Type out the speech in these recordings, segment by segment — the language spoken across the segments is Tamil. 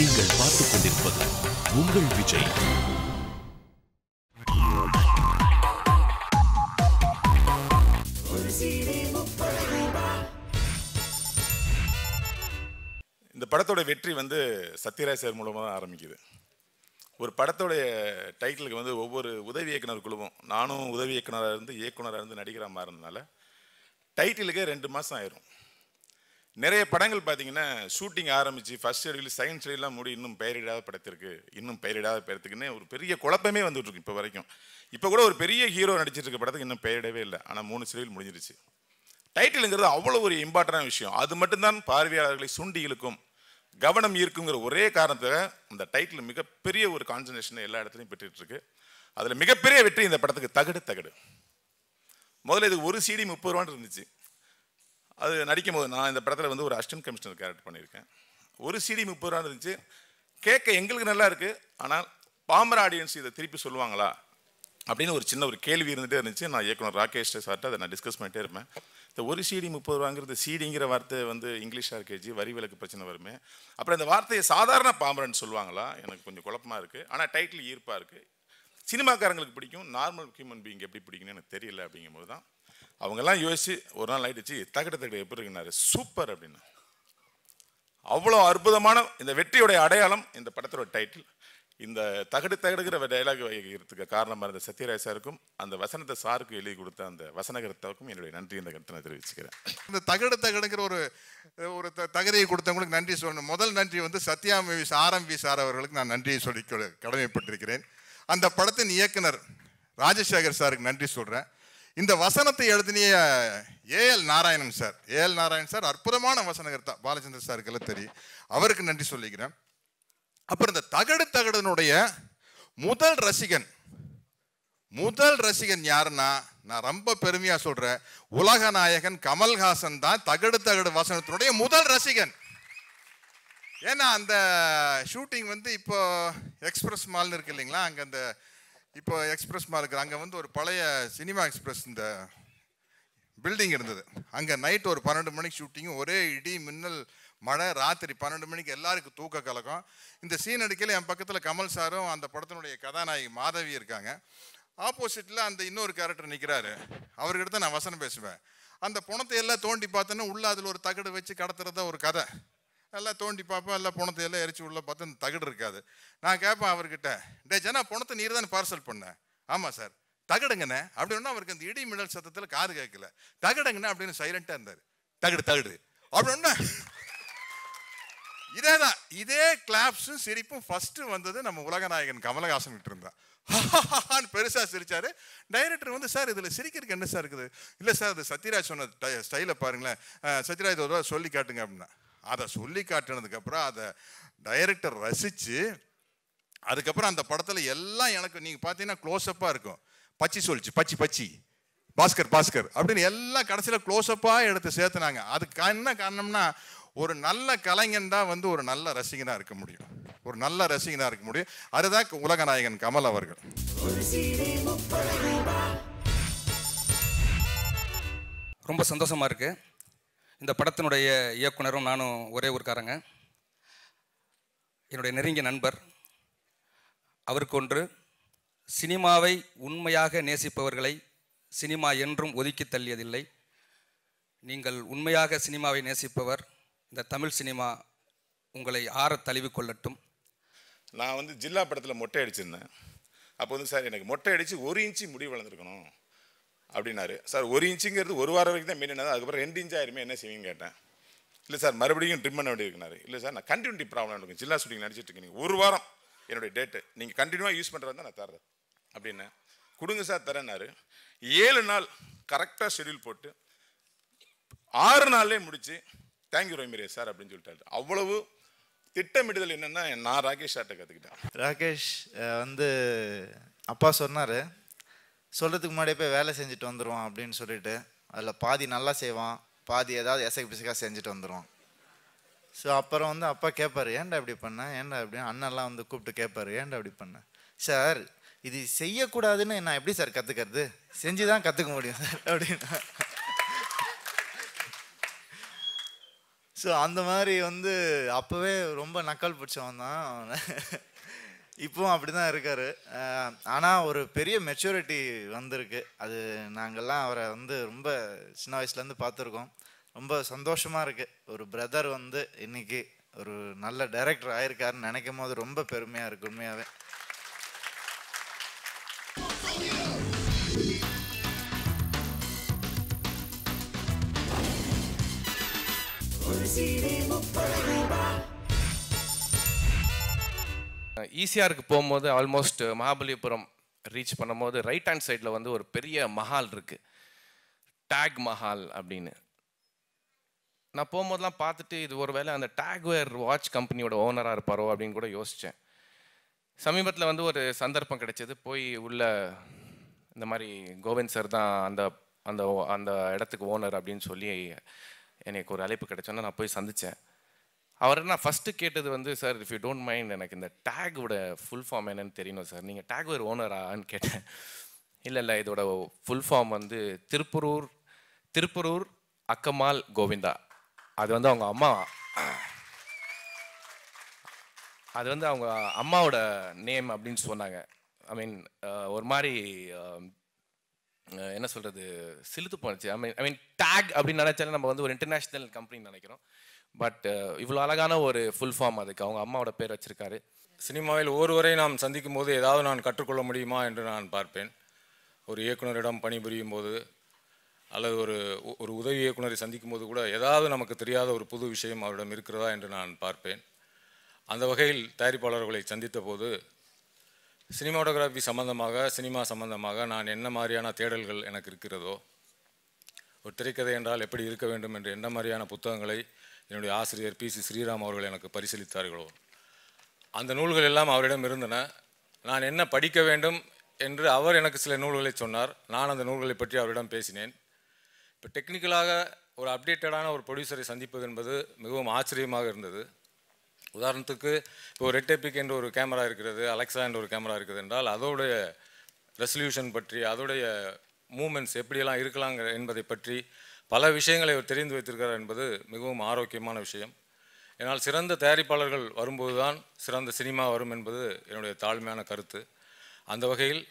நீங்கள் பார்த்துக் கொண்டிருப்பது உங்கள் விஜய். இந்த படத்தோட வெற்றி வந்து சத்யராஜ் சார் மூலமாக தான் ஆரம்பிக்குது. ஒரு படத்தோடைய டைட்டிலுக்கு வந்து ஒவ்வொரு உதவி இயக்குனர் குழுவும், நானும் உதவி இயக்குனராக இருந்து இயக்குனராக இருந்து நடிகராக மாறினதுனால டைட்டிலுக்கே 2 மாதம் ஆயிரும். நிறைய படங்கள் பார்த்தீங்கன்னா ஷூட்டிங் ஆரம்பித்து ஃபர்ஸ்ட் ஷெடியூல் செகண்ட் ஷெடியூலாம் மூடி இன்னும் பெயரிடாத படத்திற்கு இன்னும் பெயரிடாத படத்துக்குன்னு ஒரு பெரிய குழப்பமே வந்துட்டு இருக்கு இப்போ வரைக்கும். இப்போ கூட ஒரு பெரிய ஹீரோ நடிச்சிட்டு இருக்க படத்துக்கு இன்னும் பெயரிடவே இல்லை. ஆனால் 3 ஷெடியூல் முடிஞ்சிருச்சு. டைட்டிலுங்கிறது அவ்வளோ ஒரு இம்பார்ட்டண்டான விஷயம். அது மட்டும்தான் பார்வையாளர்களை சுண்டி இழுக்கும், கவனம் ஈர்க்குங்கிற ஒரே காரணத்தில் இந்த டைட்டில் மிகப்பெரிய ஒரு கான்சன்ட்ரேஷனை எல்லா இடத்துலையும் பெற்றுட்டு இருக்கு. அதில் மிகப்பெரிய வெற்றி இந்த படத்துக்கு தகடு. முதல்ல இது ஒரு CD 30 ரூபான்னு இருந்துச்சு. அது நடிக்கும் போது நான் இந்த படத்தில் வந்து ஒரு அசிஸ்டன்ட் கமிஷனர் கேரக்டர் பண்ணியிருக்கேன். ஒரு CD 30 ரூபான்னு இருந்துச்சு. கேட்க எங்களுக்கு நல்லா இருக்குது, ஆனால் பாமர ஆடியன்ஸ் இதை திருப்பி சொல்லுவாங்களா அப்படின்னு ஒரு சின்ன ஒரு கேள்வி இருந்துகிட்டே இருந்துச்சு. நான் இயக்குனர் ராகேஷ் சார்ட்ட அதை நான் டிஸ்கஸ் பண்ணிட்டே இருப்பேன். இந்த ஒரு CD 30 ரூபாங்கிறது சீடிங்கிற வார்த்தை வந்து இங்கிலீஷாக இருக்கேஜி வரி விலக்கு பிரச்சனை வருமே, அப்புறம் இந்த வார்த்தையை சாதாரண பாமரன்னு சொல்லுவாங்களா, எனக்கு கொஞ்சம் குழப்பமாக இருக்குது. ஆனால் டைட்டில் ஈர்ப்பாக இருக்குது, சினிமாக்காரங்களுக்கு பிடிக்கும், நார்மல் ஹியூமன் பீயிங் எப்படி பிடிக்குன்னு எனக்கு தெரியல. அப்படிங்கும்போது தான் அவங்கெல்லாம் யோசிச்சு ஒரு நாள் ஆயிடுச்சு, தகடு எப்படி இருக்குனாரு, சூப்பர் அப்படின்னு. அவ்வளோ அற்புதமான இந்த வெற்றியோடைய அடையாளம் இந்த படத்தோட டைட்டில். இந்த தகடுங்கிற டைலாக் வைக்கிறதுக்கு காரணமாக இருந்த சத்யராஜ் சாருக்கும் அந்த வசனத்தை சாருக்கு எழுதி கொடுத்த அந்த வசனகர்த்தாவுக்கும் என்னுடைய நன்றி இந்த கருத்தை நான் தெரிவிச்சுக்கிறேன். இந்த தகடுங்கிற ஒரு தகுதியை கொடுத்தவங்களுக்கு நன்றி சொல்லணும். முதல் நன்றி வந்து சத்யா மூவிஸ் RM.V. சார் அவர்களுக்கு நான் நன்றியை சொல்லி கடமைப்பட்டிருக்கிறேன். அந்த படத்தின் இயக்குனர் ராஜசேகர் சாருக்கு நன்றி சொல்கிறேன். இந்த வசனத்தை எழுதினிய ஏஎல் நாராயணன் சார் அற்புதமான வசனகர்த்தா, பாலச்சந்திர சாருக்கெல்லாம் தெரியும், அவருக்கு நன்றி சொல்லிக்கிறேன். அப்புறம் இந்த தகடுனுடைய முதல் ரசிகன் யாருன்னா, நான் ரொம்ப பெருமையா சொல்றேன், உலக நாயகன் கமல்ஹாசன் தான் தகடு வசனத்தினுடைய முதல் ரசிகன். ஏன்னா அந்த ஷூட்டிங் வந்து இப்போ எக்ஸ்பிரஸ் மால்னு இருக்கு இல்லைங்களா, அங்கே அந்த இப்போ எக்ஸ்பிரஸ் மால் இருக்குது, அங்கே வந்து ஒரு பழைய சினிமா எக்ஸ்பிரஸ் இந்த பில்டிங் இருந்தது. அங்கே நைட் ஒரு 12 மணிக்கு ஷூட்டிங்கு, ஒரே இடி மின்னல் மழை, ராத்திரி 12 மணிக்கு எல்லாருக்கும் தூக்க கலக்கம். இந்த சீன் அடிக்கையில் என் பக்கத்தில் கமல் சாரும் அந்த படத்தினுடைய கதாநாயகி மாதவி இருக்காங்க. ஆப்போசிட்டில் அந்த இன்னொரு கேரக்டர் நிற்கிறாரு, அவர்கிட்ட தான் நான் வசனம் பேசுவேன். அந்த பணத்தை எல்லாம் தோண்டி பார்த்தோன்னா உள்ள அதில் ஒரு தகடு வச்சு கடத்துறதா ஒரு கதை. எல்லாம் தோண்டி பார்ப்பேன், எல்லாம் பணத்தை எல்லாம் எரிச்சு உள்ள பார்த்தா அந்த தகடு இருக்காது. நான் கேட்பேன் அவர்கிட்ட, டே ஜனா பணத்தை நீர் தானே பார்சல் பண்ணேன்? ஆமாம் சார். தகடுங்கண்ணே அப்படின்னா அவருக்கு அந்த இடி மின்னல் சத்தத்தில் காது கேட்கல. தகடுங்கண்ணே அப்படின்னு சைலண்டாக இருந்தார். தகடு அப்படின்னா இதேதான், இதே கிளாப்ஸும் சிரிப்பும் ஃபர்ஸ்ட் வந்தது நம்ம உலகநாயகன் கமலஹாசன் கிட்ட இருந்தா. பெருசா சிரிச்சாரு. டைரக்டர் வந்து, சார் இதுல சிரிக்கிறதுக்கு என்ன சார் இருக்குது? இல்லை சார் அது சத்யராஜ் சொன்ன ஸ்டைலை பாருங்களேன், சத்யராஜ் ஒரு சொல்லி காட்டுங்க அப்படின்னா. அதை சொல்லி காட்டினதுக்கப்புறம் அதை டைரக்டர் ரசித்து, அதுக்கப்புறம் அந்த படத்தில் எல்லாம் எனக்கு நீங்கள் பார்த்தீங்கன்னா க்ளோஸ்அப்பாக இருக்கும். பச்சி சொல்லிச்சு, பச்சி பாஸ்கர் அப்படின்னு எல்லாம் கடைசியில் க்ளோஸ்அப்பாக எடுத்து சேர்த்துனாங்க. அதுக்கு என்ன காரணம்னா, ஒரு நல்ல கலைஞன் தான் வந்து ஒரு நல்ல ரசிகனாக இருக்க முடியும். அதுதான் உலகநாயகன் கமல் அவர்கள். ரொம்ப சந்தோஷமாக இருக்குது. இந்த படத்தினுடைய இயக்குனரும் நானும் ஒரே ஊருக்காரங்க. என்னுடைய நெருங்கிய நண்பர். அவருக்கு ஒன்று, சினிமாவை உண்மையாக நேசிப்பவர்களை சினிமா என்றும் ஒதுக்கி தள்ளியதில்லை. நீங்கள் உண்மையாக சினிமாவை நேசிப்பவர், இந்த தமிழ் சினிமா உங்களை ஆற தழுவி கொள்ளட்டும். நான் வந்து ஜில்லா படத்தில் மொட்டை அடிச்சிருந்தேன். அப்போ வந்து, சார் எனக்கு மொட்டை அடித்து 1 இன்ச்சு முடி வளர்ந்துருக்கணும் அப்படின்னாரு. சார் 1 இன்ச்சுங்கிறது 1 வாரம் வரைக்கும் தான் மெயினாக, அதுக்கப்புறம் 2 இன்ச் ஆயிருமே, என்ன செய்வீங்க கேட்டேன். இல்லை சார் மறுபடியும் ட்ரிம் பண்ண வேண்டியிருக்குனாரு. இல்லை சார் நான் கண்டினியூட்டி ப்ராப்ளம் இருக்கும், ஜில்லா ஷூட்டிங் நடிச்சிட்டு இருக்கேன், நீங்கள் 1 வாரம் என்னுடைய டேட்டு நீங்கள் கண்டினியூவாக யூஸ் பண்ணுறது தான் நான் தர்றேன் அப்படின்னு. கொடுங்க சார் தரேன்னாரு. 7 நாள் கரெக்டாக ஷெடியூல் போட்டு 6 நாள்லேயே முடிச்சு தேங்க்யூ ரோமிரே சார் அப்படின்னு சொல்லிட்டாரு. அவ்வளவு திட்டமிடுதல் என்னென்னா நான் ராகேஷ் சார்ட்ட கற்றுக்கிட்டேன். ராகேஷ் வந்து அப்பா சொன்னார், சொல்கிறதுக்கு முன்னாடியே போய் வேலை செஞ்சுட்டு வந்துடுவான் அப்படின்னு சொல்லிட்டு, அதில் பாதி நல்லா செய்வான், பாதி ஏதாவது எசைக்கு பிசைக்காக செஞ்சுட்டு வந்துடுவான். ஸோ அப்புறம் வந்து அப்பா கேட்பார், ஏன்டா இப்படி பண்ணேன், ஏன்டா அப்படின்னு அண்ணெல்லாம் வந்து கூப்பிட்டு கேட்பார், ஏன்டா இப்படி பண்ணேன். சார் இது செய்யக்கூடாதுன்னு நான் எப்படி சார் கற்றுக்கிறது, செஞ்சு தான் கற்றுக்க முடியும் சார் அப்படின்னு. ஸோ அந்த மாதிரி வந்து அப்போவே ரொம்ப நக்கல் பிடிச்சவன் தான். இப்போவும் அப்படி தான் இருக்கார். ஆனால் ஒரு பெரிய மெச்சூரிட்டி வந்திருக்கு. அது நாங்கள்லாம் அவரை வந்து ரொம்ப சின்ன வயசுலேருந்து பார்த்துருக்கோம். ரொம்ப சந்தோஷமாக இருக்குது. ஒரு பிரதர் வந்து இன்னைக்கு ஒரு நல்ல டைரக்டர் ஆயிருக்காருன்னு நினைக்கும் போது ரொம்ப பெருமையாக இருக்குது உண்மையாகவே. ஈசிஆருக்கு போகும்போது ஆல்மோஸ்ட் மகாபலிபுரம் ரீச் பண்ணும்போது ரைட் ஹேண்ட் சைடில் வந்து ஒரு பெரிய மஹால் இருக்கு, டேக் மஹால் அப்படின்னு. நான் போகும்போதெல்லாம் பார்த்துட்டு இது ஒரு வேளை அந்த டேக்வேர் வாட்ச் கம்பெனியோட ஓனராக இருப்பாரோ அப்படின்னு கூட யோசித்தேன். சமீபத்தில் வந்து ஒரு சந்தர்ப்பம் கிடைச்சது, போய் உள்ள இந்த மாதிரி கோவிந்த் சார் தான் அந்த அந்த அந்த இடத்துக்கு ஓனர் அப்படின்னு சொல்லி எனக்கு ஒரு அழைப்பு கிடைச்சோன்னா நான் போய் சந்தித்தேன். அவர் நான் ஃபஸ்ட்டு கேட்டது வந்து, sir if you don't mind எனக்கு இந்த டேக்கோட ஃபுல் ஃபார்ம் என்னன்னு தெரியணும் சார், நீங்கள் டேக்வேர் ஓனரான்னு கேட்டேன். இல்லை இதோட ஃபுல் ஃபார்ம் வந்து திருப்பரூர் அக்கமால் கோவிந்தா. அது வந்து அவங்க அம்மா, அது வந்து அவங்க அம்மாவோட நேம் அப்படின்னு சொன்னாங்க. ஐ மீன் ஒரு மாதிரி என்ன சொல்கிறது, சிலுத்து போனுச்சு. ஐ மீன் டேக் அப்படின்னு நினச்சாலே நம்ம வந்து ஒரு இன்டர்நேஷ்னல் கம்பெனி நினைக்கிறோம். பட் இவ்வளோ அழகான ஒரு ஃபுல் ஃபார்ம் அதுக்கு அவங்க அம்மாவோட பேர் வச்சுருக்காரு. சினிமாவில் ஒருவரை நாம் சந்திக்கும் போது ஏதாவது நான் கற்றுக்கொள்ள முடியுமா என்று நான் பார்ப்பேன். ஒரு இயக்குனரிடம் பணிபுரியும் போது அல்லது ஒரு உதவி இயக்குனரை சந்திக்கும் போது கூட ஏதாவது நமக்கு தெரியாத ஒரு புது விஷயம் அவரிடம் இருக்கிறதா என்று நான் பார்ப்பேன். அந்த வகையில் தயாரிப்பாளர்களை சந்தித்த போது சினிமாட்டோகிராஃபி சம்பந்தமாக, சினிமா சம்பந்தமாக நான் என்ன மாதிரியான தேடல்கள் எனக்கு இருக்கிறதோ, ஒரு திரைக்கதை என்றால் எப்படி இருக்க வேண்டும் என்று என்ன மாதிரியான புத்தகங்களை என்னுடைய ஆசிரியர் PC ஸ்ரீராம் அவர்கள் எனக்கு பரிசீலித்தார்களோ அந்த நூல்கள் எல்லாம் அவரிடம் இருந்தன. நான் என்ன படிக்க வேண்டும் என்று அவர் எனக்கு சில நூல்களை சொன்னார். நான் அந்த நூல்களை பற்றி அவரிடம் பேசினேன். இப்போ டெக்னிக்கலாக ஒரு அப்டேட்டடான ஒரு ப்ரொடியூசரை சந்திப்பது என்பது மிகவும் ஆச்சரியமாக இருந்தது. உதாரணத்துக்கு இப்போ ரெட் எபிக் என்ற ஒரு கேமரா இருக்கிறது, அலெக்ஸா என்ற ஒரு கேமரா இருக்குது என்றால் அதோடைய ரெசல்யூஷன் பற்றி, அதோடைய மூமெண்ட்ஸ் எப்படியெல்லாம் இருக்கலாம் என்பதை பற்றி பல விஷயங்களை அவர் தெரிந்து வைத்திருக்கிறார் என்பது மிகவும் ஆரோக்கியமான விஷயம். ஏன்னால் சிறந்த தயாரிப்பாளர்கள் வரும்போது தான் சிறந்த சினிமா வரும் என்பது என்னுடைய தாழ்மையான கருத்து. அந்த வகையில்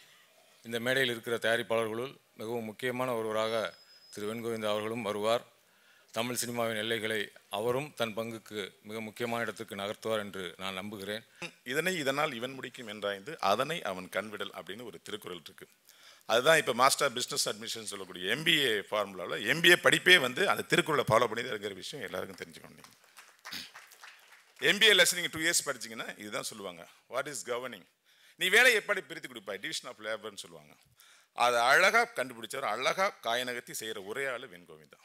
இந்த மேடையில் இருக்கிற தயாரிப்பாளர்களுள் மிகவும் முக்கியமான ஒருவராக திரு வெண்கோவிந்தா அவர்களும் வருவார். தமிழ் சினிமாவின் எல்லைகளை அவரும் தன் பங்குக்கு மிக முக்கியமான இடத்துக்கு நகர்த்துவார் என்று நான் நம்புகிறேன். இதனால் இவன் முடிக்கும் என்றாய்ந்து அதனை அவன் கண்விடல் அப்படின்னு ஒரு திருக்குறள் இருக்கு. அதுதான் இப்போ மாஸ்டர் பிஸ்னஸ் அட்மிஷன் சொல்லக்கூடிய MBA ஃபார்முலாவில் MBA படிப்பே வந்து அந்த திருக்குறளை ஃபாலோ பண்ணி தான் இருக்கிற விஷயம் எல்லாருக்கும் தெரிஞ்சுக்கணும். நீங்கள் MBA லெசன் நீங்கள் 2 years படிச்சிங்கன்னா இதுதான் சொல்லுவாங்க, வாட் இஸ் கவர்னிங், நீ வேலையை எப்படி பிரித்து கொடுப்பாய், டிவிஷன் ஆஃப் லேபர்னு சொல்லுவாங்க. அதை அழகாக கண்டுபிடிச்சவர், அழகாக காயநகர்த்தி செய்கிற ஒரே ஆள் வெண்கோவிந்தா.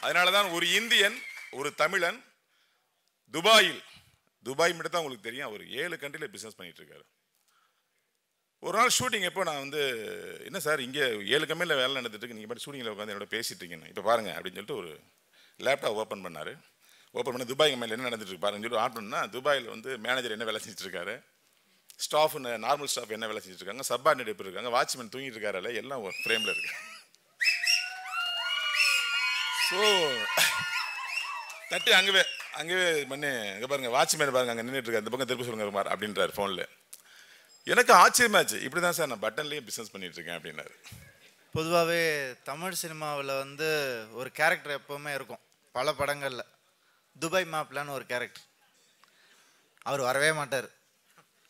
அதனால தான் ஒரு இந்தியன், ஒரு தமிழன் துபாய் மட்டும் தான் உங்களுக்கு தெரியும், அவர் 7 கண்ட்ரியில் பிஸ்னஸ் பண்ணிட்டு இருக்காரு. ஒரு நாள் ஷூட்டிங் எப்போ நான் வந்து, என்ன சார் இங்கே 7 கம்பெனியில் வேலை நடந்துட்டு இருக்கு, நீங்கள் மட்டும் ஷூட்டிங்கில் உட்காந்து என்னோட பேசிட்டு இருக்கீங்க, இப்போ பாருங்க அப்படின்னு சொல்லிட்டு ஒரு லேப்டாப் ஓப்பன் பண்ணார். ஓப்பன் பண்ணி துபாய் கம்பெனியில் என்ன நடந்துட்டு இருக்கு பாருங்கன்னு சொல்லி ஆன் பண்ணால், துபாயில் வந்து மேனேஜர் என்ன வேலை செஞ்சுட்டு இருக்காரு, ஸ்டாஃப் நார்மல் ஸ்டாஃப் என்ன வேலை செஞ்சுட்டு இருக்காங்க, சப்பார்டினேட் எப்படி இருக்காங்க, வாட்ச்மேன் தூங்கிட்டு இருக்காரு, எல்லாம் ஒரு ஃப்ரேமில் இருக்கு. ஸோ தட்டு அங்கேவே பண்ணி இங்கே பாருங்க வாட்ச்மேன் பாருங்க அங்கே நின்றுட்டு இருக்காரு, இந்த பக்கம் திருப்பி சொல்லுங்க குமார் அப்படின்றார் ஃபோனில். எனக்கு ஆச்சரியமாச்சு, இப்படி தான் சார் நான் பட்டன்லேயே பிஸ்னஸ் பண்ணிட்டு இருக்கேன் அப்படின்னாரு. பொதுவாகவே தமிழ் சினிமாவில் வந்து ஒரு கேரக்டர் எப்போவுமே இருக்கும். பல படங்களில் துபாய் மாப்பிள்ளான்னு ஒரு கேரக்டர், அவர் வரவே மாட்டார்,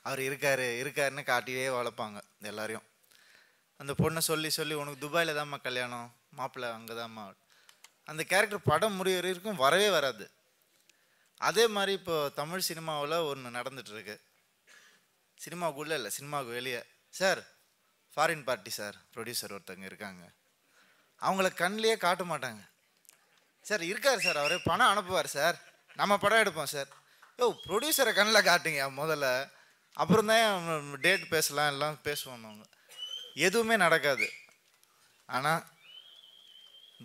அவர் இருக்காருன்னு காட்டியே வளர்ப்பாங்க எல்லாரையும். அந்த பொண்ணை சொல்லி உனக்கு துபாயில் தான்மா கல்யாணம், மாப்பிள்ளை அங்கே தான்மா, அந்த கேரக்டர் படம் முடிய வரைக்கும் வரவே வராது. அதே மாதிரி இப்போ தமிழ் சினிமாவில் ஒன்று நடந்துகிட்ருக்கு. சினிமாவுக்குள்ளே இல்லை, சினிமாவுக்கு வெளியே. Sir foreign party sir, producer ஒருத்தங்க இருக்காங்க, அவங்கள கண்ணிலேயே காட்ட மாட்டாங்க. சார் இருக்கார் சார், அவர் பணம் அனுப்புவார் சார், நம்ம படம் எடுப்போம் சார். ப்ரொடியூசரை கண்ணில் காட்டுங்க முதல்ல, அப்புறம் தான் டேட் பேசலாம், எல்லாம் பேசுவாங்க. அவங்க எதுவுமே நடக்காது. ஆனால்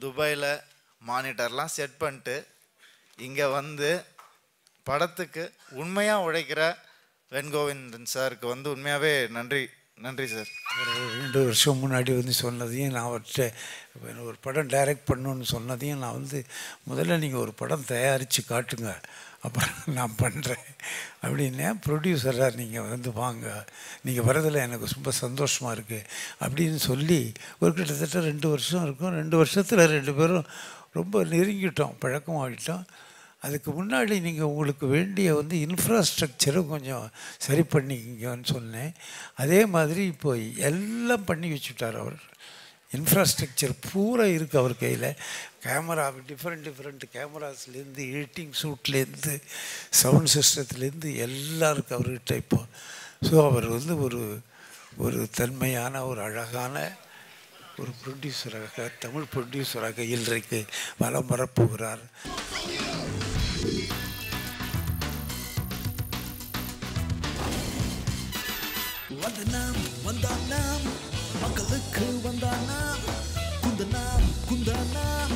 துபாயில் மானிட்டர்லாம் செட் பண்ணிட்டு இங்கே வந்து படத்துக்கு உண்மையாக உழைக்கிற வெண்கோவிந்தன் சாருக்கு வந்து உண்மையாகவே நன்றி நன்றி சார். ஒரு 2 வருஷம் முன்னாடி வந்து சொன்னதையும் நான் அவர்கிட்ட ஒரு படம் டைரக்ட் பண்ணணுன்னு சொன்னதையும் நான் வந்து முதல்ல நீங்கள் ஒரு படம் தயாரித்து காட்டுங்க, அப்புறம் நான் பண்ணுறேன் அப்படின்னே. ப்ரொடியூசராக நீங்கள் வந்து வாங்க, நீங்கள் வரதில் எனக்கு ரொம்ப சந்தோஷமாக இருக்குது அப்படின்னு சொல்லி ஒரு கிட்டத்தட்ட 2 வருஷம் இருக்கும். 2 வருஷத்தில் 2 பேரும் ரொம்ப நெருங்கிட்டோம், பழக்கமாகிட்டோம். அதுக்கு முன்னாடி நீங்கள் உங்களுக்கு வேண்டிய வந்து இன்ஃப்ராஸ்ட்ரக்சரை கொஞ்சம் சரி பண்ணிக்கிங்கன்னு சொன்னேன். அதே மாதிரி இப்போ எல்லாம் பண்ணி வச்சுட்டார் அவர். இன்ஃப்ராஸ்ட்ரக்சர் பூரா இருக்குது அவர் கையில். கேமரா டிஃப்ரெண்ட் கேமராஸ்லேருந்து எடிட்டிங் சூட்லேருந்து சவுண்ட் சிஸ்டத்துலேருந்து எல்லாம் இருக்குது அவர்கிட்ட இப்போ. ஸோ அவர் வந்து ஒரு தன்மையான ஒரு அழகான ஒரு ப்ரொடியூசராக, தமிழ் ப்ரொடியூசராக இன்றைக்கு வலம் வரப்போகிறார். வந்தனாம் வந்தானாம் மக்களுக்கு வந்தானாம் குந்தனாம் குந்தானாம்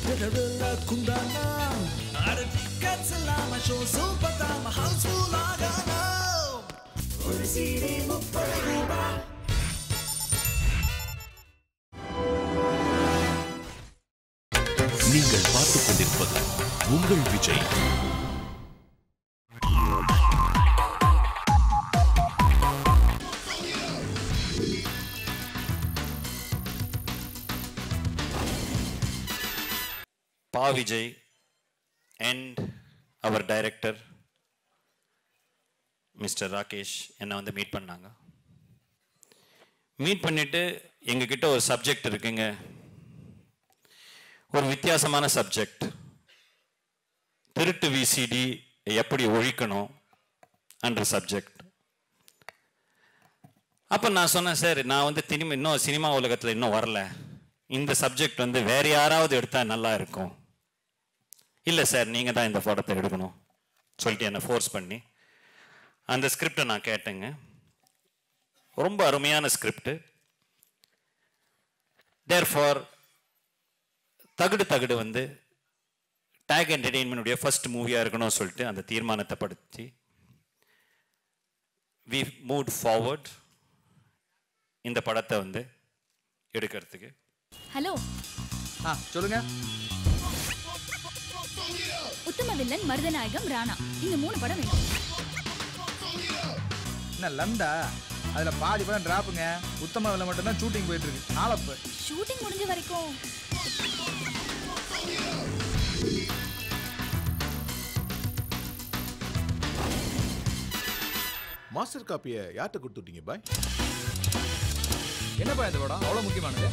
பெடரல குந்தானாம் அரடிக்கட்ஸ் இல்லாம ஷோ சூப்பர்தாம் ஹவுஸ்ஃபுல் ஆகானாம் ஒரு சீடி 30 ரூபாய். நீங்கள் பார்த்துக் கொண்டிருப்பது உங்கள் Vijay. Pa Vijay and our director Mr. Rakesh என்னை வந்து மீட் பண்ணாங்க. மீட் பண்ணிட்டு எங்ககிட்ட ஒரு சப்ஜெக்ட் இருக்குங்க, ஒரு வித்தியாசமான சப்ஜெக்ட், திருட்டு விசிடி எப்படி ஒழிக்கணும் என்ற சப்ஜெக்ட். அப்போ நான் சொன்னேன், சார் நான் வந்து இன்னும் சினிமா உலகத்தில் இன்னும் வரல, இந்த சப்ஜெக்ட் வந்து வேற யாராவது எடுத்தால் நல்லா இருக்கும். இல்லை சார் நீங்கள் தான் இந்த படத்தை எடுக்கணும் சொல்லிட்டு என்னை ஃபோர்ஸ் பண்ணி அந்த ஸ்கிரிப்டை நான் கேட்டேங்க. ரொம்ப அருமையான ஸ்கிரிப்டு. தேர்ஃபார் தகுடு வந்து டேக் என்டர்டெயின்மெண்ட்டுடைய ஃபர்ஸ்ட் மூவியாக இருக்கணும்னு சொல்லிட்டு அந்த தீர்மானத்தை படுத்தி வி மூவ் ஃபார்வர்ட் இந்த படத்தை வந்து எடுக்கிறதுக்கு. ஹலோ, சொல்லுங்க. உத்தம வில்லன், மருதநாயகம், ராணா, இந்த 3 படம் வேணும். என்ன லண்டா? அதுல பாதி படம் டிராப்புங்க. உத்தம வில்லன் மட்டும் தான் ஷூட்டிங் போயிட்டு இருக்கு. நாளப்பு ஷூட்டிங் முடிஞ்ச வரைக்கும் மாஸ்டர் காப்பியை யார்கிட்ட கொடுத்துட்டீங்க பாய்? என்னப்பா இந்த படம் அவ்வளவு முக்கியமானது?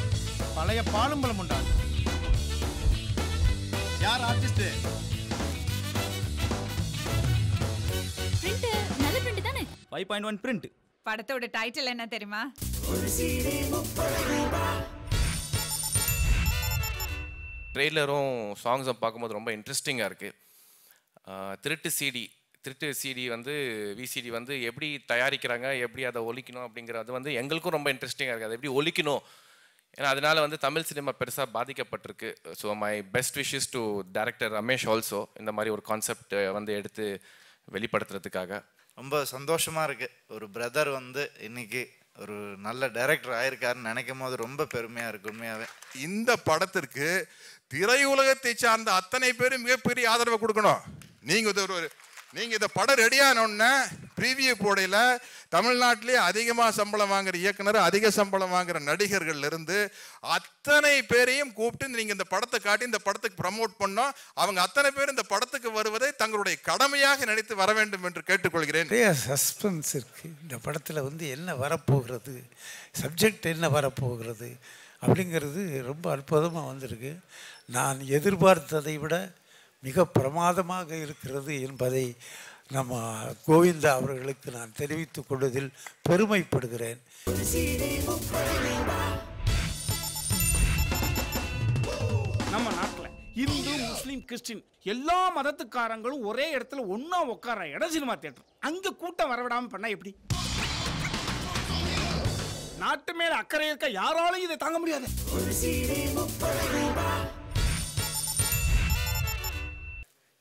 பழைய பாலும் பழம் உண்டா? யார் ஆர்டிஸ்ட்? பிரிண்ட் நல்ல பிரிண்ட் தானே? 5.1 பிரிண்ட். படத்தோட டைட்டில் என்ன தெரியுமா? ட்ரெய்லரும் சாங்ஸும் பார்க்கும்போது ரொம்ப இன்ட்ரெஸ்டிங்காக இருக்குது. திருட்டு சிடி வந்து விசிடி வந்து எப்படி தயாரிக்கிறாங்க, எப்படி அதை ஒழிக்கணும் அப்படிங்கிறது வந்து எங்களுக்கும் ரொம்ப இன்ட்ரெஸ்டிங்காக இருக்குது. அதை எப்படி ஒழிக்கணும், ஏன்னா அதனால வந்து தமிழ் சினிமா பெருசாக பாதிக்கப்பட்டிருக்கு. So my best wishes to director Ramesh also இந்த மாதிரி ஒரு கான்செப்ட் வந்து எடுத்து வெளிப்படுத்துறதுக்காக. ரொம்ப சந்தோஷமாக இருக்குது. ஒரு பிரதர் வந்து இன்னைக்கு ஒரு நல்ல டைரக்டர் ஆயிருக்காருன்னு நினைக்கும் போது ரொம்ப பெருமையாக இருக்குது உண்மையாகவே. இந்த படத்திற்கு திரையுலகத்தை சார்ந்த அத்தனை பேரும் மிகப்பெரிய ஆதரவை கொடுக்கணும். நீங்கள் இந்த படம் ரெடியானோடனே ப்ரீவியூ போடையில் தமிழ்நாட்டிலே அதிகமாக சம்பளம் வாங்குற இயக்குனர், அதிக சம்பளம் வாங்குற நடிகர்கள் இருந்து அத்தனை பேரையும் கூப்பிட்டு நீங்கள் இந்த படத்தை காட்டி இந்த படத்துக்கு ப்ரமோட் பண்ணோம். அவங்க அத்தனை பேர் இந்த படத்துக்கு வருவதை தங்களுடைய கடமையாக நினைத்து வர வேண்டும் என்று கேட்டுக்கொள்கிறேன். நிறைய சஸ்பென்ஸ் இருக்குது இந்த படத்தில். வந்து என்ன வரப்போகிறது, சப்ஜெக்ட் என்ன வரப்போகிறது அப்படிங்கிறது ரொம்ப அற்புதமாக வந்திருக்கு. நான் எதிர்பார்த்ததை விட மிக பிரமாதமாக இருக்கிறது என்பதை நம்ம கோவிந்தா அவர்களுக்கு நான் தெரிவித்துக் கொள்வதில் பெருமைப்படுகிறேன். நம்ம நாட்டில் இந்து, முஸ்லீம், கிறிஸ்டின் எல்லா மதத்துக்காரங்களும் ஒரே இடத்துல ஒன்னா உட்கார இடம் சினிமா தியேட்டர். அங்க கூட்டம் வரவிடாம பண்ணா எப்படி? நாட்டு மேல அக்கறை இருக்க யாராலும் இதை தாங்க முடியாது.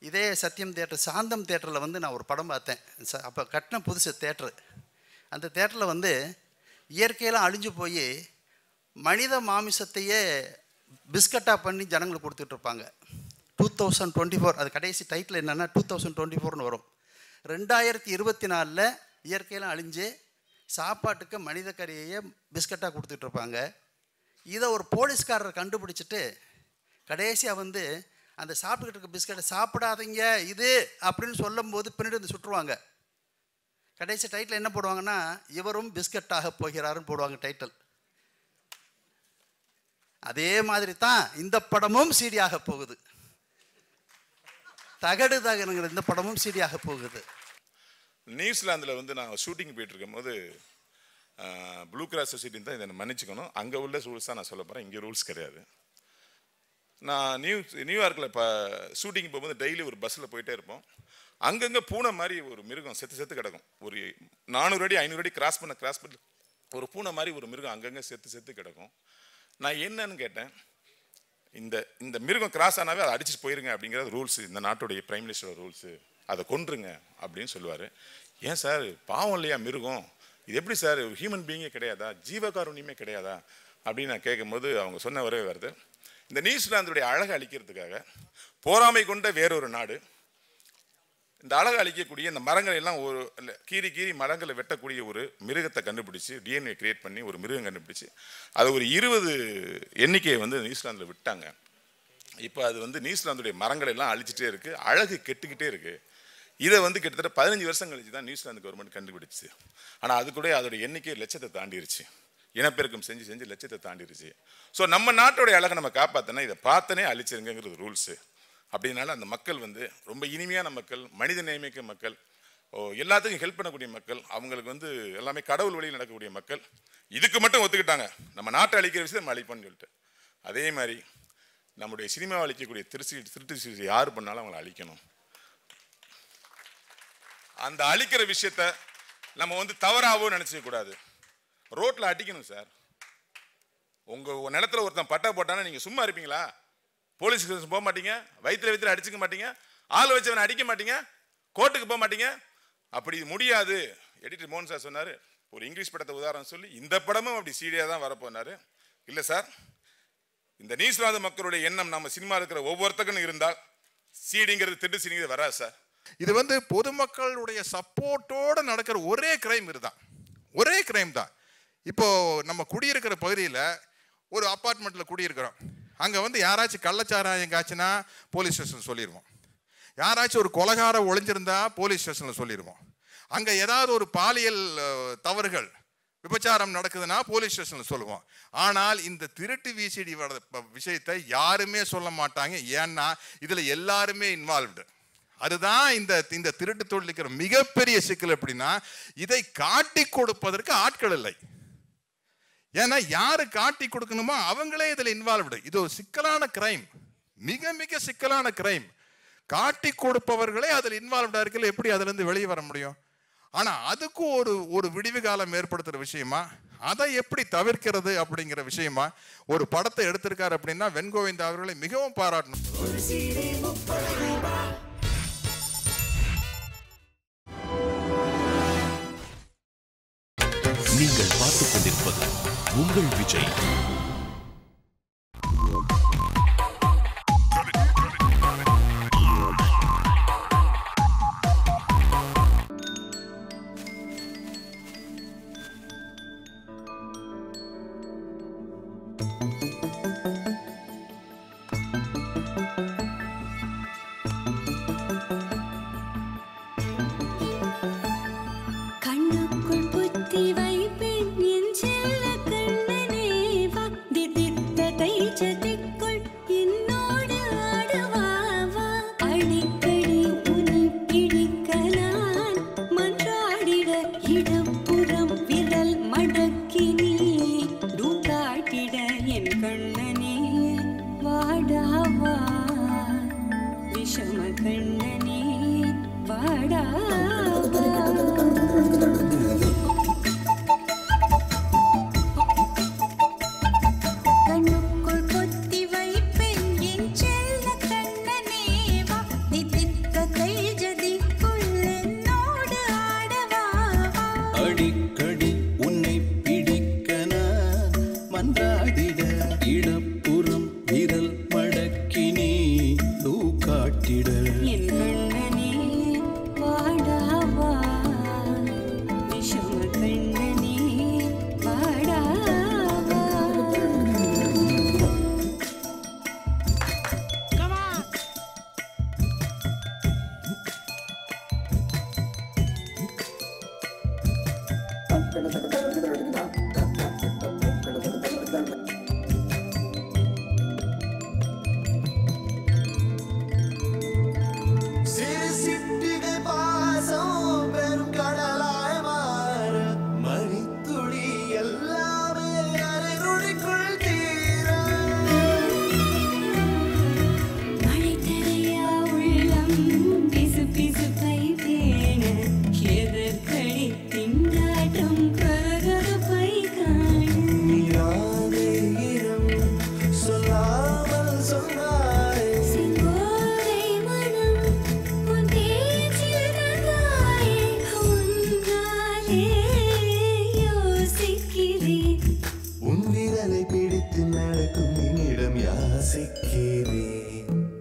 இதே சத்தியம் தேட்டர் சாந்தம் தேட்டரில் வந்து நான் ஒரு படம் பார்த்தேன். அப்போ கட்டின புதுசு தேட்டரு. அந்த தேட்டரில் வந்து இயற்கையெல்லாம் அழிஞ்சு போய் மனித மாமிசத்தையே பிஸ்கட்டாக பண்ணி ஜனங்களுக்கு கொடுத்துட்ருப்பாங்க. 2024 அது கடைசி டைட்டில் என்னென்னா 2024ன்னு வரும். 2024 இயற்கையெல்லாம் அழிஞ்சு சாப்பாட்டுக்கு மனித கறியையே பிஸ்கட்டாக கொடுத்துட்ருப்பாங்க. இதை ஒரு போலீஸ்காரரை கண்டுபிடிச்சிட்டு கடைசியாக வந்து அந்த சாப்பிட்டுக்கிட்டு இருக்க பிஸ்கட்டை சாப்பிடாதீங்க இது அப்படின்னு சொல்லும்போது பின்னாடி வந்து சுட்டுருவாங்க. கடைசி டைட்டில் என்ன போடுவாங்கன்னா, இவரும் பிஸ்கட்டாக போகிறாருன்னு போடுவாங்க டைட்டில். அதே மாதிரி தான் இந்த படமும் சீடியாக போகுது. தகடு தகனுங்கிற இந்த படமும் சீடியாக போகுது. நியூசிலாந்தில் வந்து நான் ஷூட்டிங் போயிட்டு இருக்கும் போது ப்ளூ கிராஸ் சொசைட்டின்னு தான் இதை மன்னிச்சுக்கணும், அங்கே உள்ள ரூல்ஸ் தான் நான் சொல்ல போகிறேன், இங்கே ரூல்ஸ் கிடையாது. நான் நியூயார்க்கில் இப்போ ஷூட்டிங் போகும்போது டெய்லி ஒரு பஸ்ஸில் போயிட்டே இருப்போம். அங்கங்கே பூனை மாதிரி ஒரு மிருகம் செத்து கிடக்கும். ஒரு 400 அடி 500 அடி கிராஸ் பண்ண ஒரு பூனை மாதிரி ஒரு மிருகம் அங்கங்கே செத்து கிடக்கும். நான் என்னன்னு கேட்டேன், இந்த மிருகம் கிராஸ் ஆனாவே அதை அடிச்சுட்டு போயிருங்க அப்படிங்கிறது ரூல்ஸ், இந்த நாட்டுடைய பிரைம் மினிஸ்டரோட ரூல்ஸு, அதை கொன்றுங்க அப்படின்னு சொல்லுவார். ஏன் சார் பாவம் இல்லையா மிருகம், இது எப்படி சார் ஹியூமன் பீயிங்கே கிடையாதா, ஜீவகாருண்யமே கிடையாதா அப்படின்னு நான் கேட்கும்போது அவங்க சொன்ன வரவே வருது, இந்த நியூசிலாந்துடைய அழகை அழிக்கிறதுக்காக போராமை கொண்ட வேறொரு நாடு இந்த அழகை அழிக்கக்கூடிய இந்த மரங்களை எல்லாம் ஒரு கீறி மரங்களை வெட்டக்கூடிய ஒரு மிருகத்தை கண்டுபிடிச்சி டிஎன்ஏ கிரியேட் பண்ணி ஒரு மிருகம் கண்டுபிடிச்சி அது ஒரு 20 எண்ணிக்கையை வந்து நியூசிலாந்தில் விட்டாங்க. இப்போ அது வந்து நியூசிலாந்துடைய மரங்களை எல்லாம் அழிச்சிட்டே இருக்குது, அழகு கெட்டுக்கிட்டே இருக்குது. இதை வந்து கிட்டத்தட்ட 15 வருஷம் கழிச்சு தான் நியூசிலாந்து கவர்மெண்ட் கண்டுபிடிச்சு. ஆனால் அது கூட அதோட எண்ணிக்கை லட்சத்தை தாண்டிருச்சு, இனப்பெருக்கம் செஞ்சு லட்சத்தை தாண்டிருச்சு. ஸோ நம்ம நாட்டோடைய அழகை நம்ம காப்பாற்றினா இதை பார்த்தனே அழிச்சிருங்கிறது ரூல்ஸு. அப்படின்னால அந்த மக்கள் வந்து ரொம்ப இனிமையான மக்கள், மனித நேயமிக்க மக்கள், எல்லாத்துக்கும் ஹெல்ப் பண்ணக்கூடிய மக்கள், அவங்களுக்கு வந்து எல்லாமே கடவுள் வழியில் நடக்கக்கூடிய மக்கள். இதுக்கு மட்டும் ஒத்துக்கிட்டாங்க, நம்ம நாட்டை அழிக்கிற விஷயத்தை நம்ம அழிப்போம்னு சொல்லிட்டு. அதே மாதிரி நம்முடைய சினிமாவை அழிக்கக்கூடிய திருட்டு யார் பண்ணாலும் அவங்களை அழிக்கணும். அந்த அழிக்கிற விஷயத்த நம்ம வந்து தவறாகவும் நினைச்சிக்க கூடாது. ரோட்ல அடிக்கணும் சார். உங்க நிலத்துல ஒருத்தன் பட்டா போட்டானா நீங்க சும்மா இருப்பீங்களா? போலீஸ் போக மாட்டீங்க, வயிற்றுல அடிச்சுக்க மாட்டீங்க, ஆள் வச்சவனை அடிக்க மாட்டீங்க, கோர்ட்டுக்கு போக மாட்டீங்க. அப்படி முடியாது. எடிட்டர் மோகன் சார் சொன்னாரு, ஒரு இங்கிலீஷ் படத்தை உதாரணம் சொல்லி இந்த படமும் அப்படி சீடியா தான் வரப்போனாரு. இல்லை சார், இந்த நியூசிலாந்து மக்களுடைய எண்ணம் நம்ம சினிமா இருக்கிற ஒவ்வொருத்தருக்கும் இருந்தால் சீடிங்கிறது திட்டு சீடிங்கிறது வராது சார். இது வந்து பொதுமக்களுடைய சப்போர்ட்டோட நடக்கிற ஒரே கிரைம் இதுதான், ஒரே கிரைம் தான். இப்போ நம்ம குடியிருக்கிற பகுதியில் ஒரு அப்பார்ட்மெண்ட்டில் குடியிருக்கிறோம். அங்கே வந்து யாராச்சும் கள்ளச்சாராயம் காய்ச்சினா போலீஸ் ஸ்டேஷன் சொல்லிடுவோம், யாராச்சும் ஒரு கொலைகாரம் ஒளிஞ்சிருந்தா போலீஸ் ஸ்டேஷனில் சொல்லிடுவோம், அங்கே ஏதாவது ஒரு பாலியல் தவறுகள் விபச்சாரம் நடக்குதுன்னா போலீஸ் ஸ்டேஷனில் சொல்லுவோம். ஆனால் இந்த திருட்டு விசிடி விஷயத்தை யாருமே சொல்ல மாட்டாங்க, ஏன்னா இதில் எல்லாருமே இன்வால்வ்டு. அதுதான் இந்த திருட்டு தொழில் இருக்கிற மிகப்பெரிய சிக்கல். எப்படின்னா இதை காட்டி கொடுப்பதற்கு ஆட்கள் இல்லை. ஏன்னா யாரு காட்டி கொடுக்கணுமோ அவங்களே இதில் இன்வால்வ்டு. இது ஒரு சிக்கலான கிரைம், மிக மிக சிக்கலான கிரைம். காட்டி கொடுப்பவர்களே அதில் இன்வால்வ்டா இருக்கல, எப்படி அதுல இருந்து வெளியே வர முடியும்? ஆனா அதுக்கும் ஒரு விடிவு காலம் ஏற்படுத்துற விஷயமா, அதை எப்படி தவிர்க்கிறது அப்படிங்கிற விஷயமா ஒரு படத்தை எடுத்திருக்காரு. அப்படின்னா வெண்கோவிந்தா அவர்களை மிகவும் பாராட்டணும். நீங்கள் பார்த்துக் கொண்டிருப்பது உங்கள் விஜய். கண்ணுக்குள் புத்தி வைப்பேன் என் செல்ல கண்ணனே வா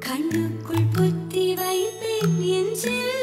கண்ணுக்குள் பொத்தி வைப்பேன் என் செல்ல